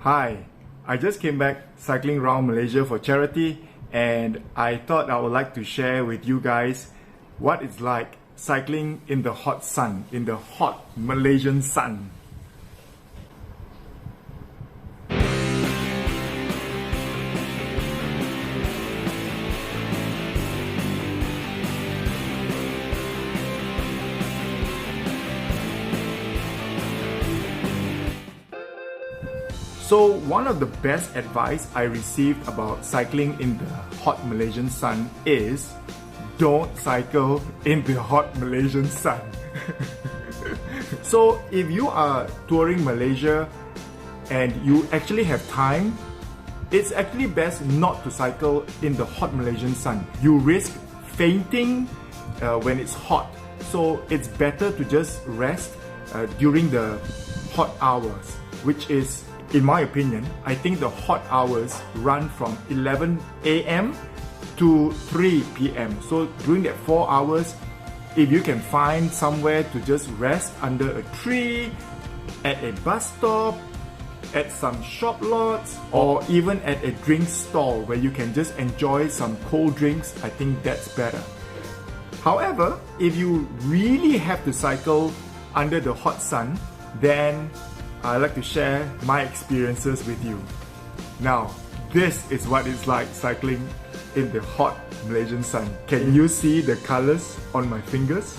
Hi, I just came back cycling around Malaysia for charity, and I thought I would like to share with you guys what it's like cycling in the hot sun, in the hot Malaysian sun. So one of the best advice I received about cycling in the hot Malaysian sun is don't cycle in the hot Malaysian sun. So if you are touring Malaysia and you actually have time, it's actually best not to cycle in the hot Malaysian sun. You risk fainting when it's hot. So it's better to just rest during the hot hours, which is, in my opinion, I think the hot hours run from 11 a.m. to 3 p.m. So during that 4 hours, if you can find somewhere to just rest under a tree, at a bus stop, at some shop lots, or even at a drink stall where you can just enjoy some cold drinks, I think that's better. However, if you really have to cycle under the hot sun, then I'd like to share my experiences with you. Now, this is what it's like cycling in the hot Malaysian sun. Can you see the colors on my fingers?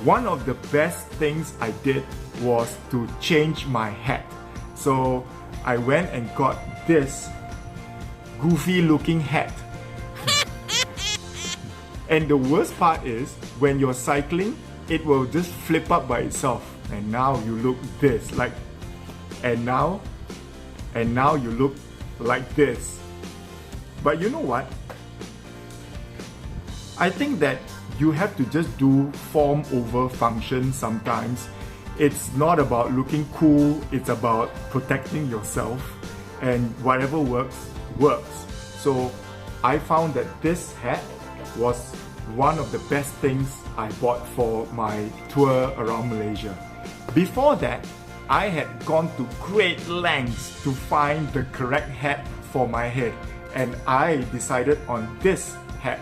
One of the best things I did was to change my hat. So I went and got this goofy looking hat. And the worst part is, when you're cycling, it will just flip up by itself. And now you look this, like, and now you look like this. But you know what? I think that you have to just do form over function sometimes. It's not about looking cool, it's about protecting yourself, and whatever works, works. So I found that this hat was one of the best things I bought for my tour around Malaysia. Before that, I had gone to great lengths to find the correct hat for my head, and I decided on this hat.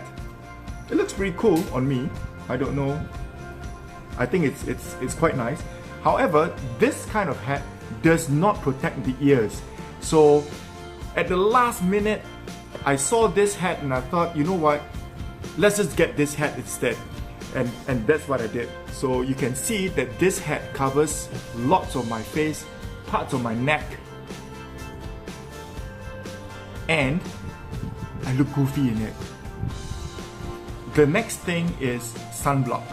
It looks pretty cool on me. I don't know. I think it's quite nice. However, this kind of hat does not protect the ears. So at the last minute, I saw this hat and I thought, you know what? Let's just get this hat instead. And that's what I did. So you can see that this hat covers lots of my face, parts of my neck, and I look goofy in it. The next thing is sunblock.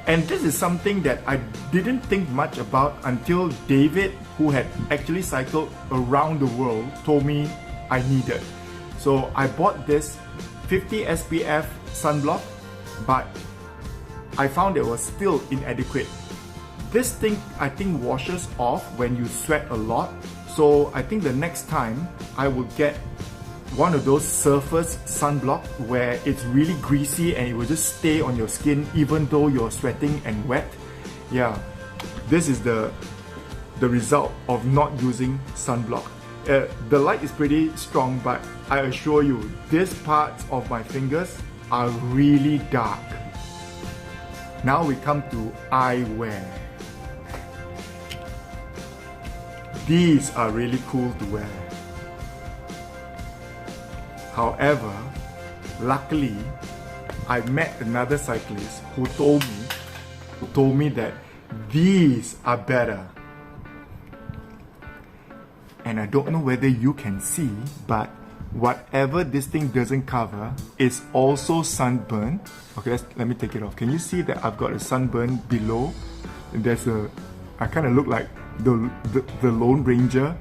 And this is something that I didn't think much about until David, who had actually cycled around the world, told me I needed. So I bought this 50 SPF sunblock, but I found it was still inadequate. This thing, I think, washes off when you sweat a lot. So I think the next time I will get one of those surface sunblock where it's really greasy and it will just stay on your skin even though you're sweating and wet. Yeah, this is the result of not using sunblock. The light is pretty strong, but I assure you, these parts of my fingers are really dark. Now we come to eyewear. These are really cool to wear. However, luckily, I met another cyclist who told me that these are better. And I don't know whether you can see, but whatever this thing doesn't cover is also sunburn. Okay, let me take it off. Can you see that I've got a sunburn below? And I kind of look like the Lone Ranger.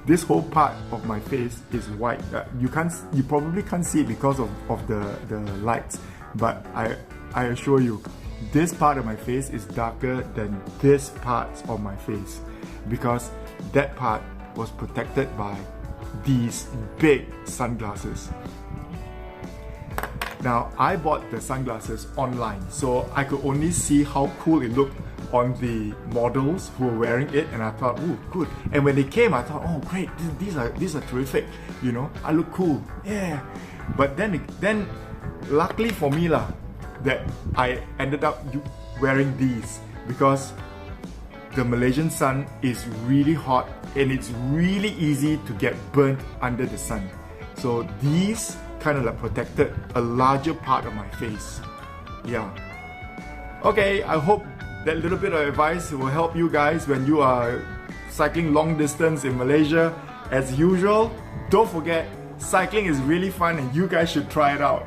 This whole part of my face is white. You probably can't see it because of the lights, but I assure you, this part of my face is darker than this part of my face because that part was protected by these big sunglasses. Now, I bought the sunglasses online, so I could only see how cool it looked on the models who were wearing it, and I thought, oh, good. And when they came, I thought, oh, great, these are terrific. You know, I look cool, yeah. But then luckily for me that I ended up wearing these because the Malaysian sun is really hot and it's really easy to get burnt under the sun. So these kind of like protected a larger part of my face. Yeah. Okay, I hope that little bit of advice will help you guys when you are cycling long distance in Malaysia. As usual, don't forget, cycling is really fun and you guys should try it out.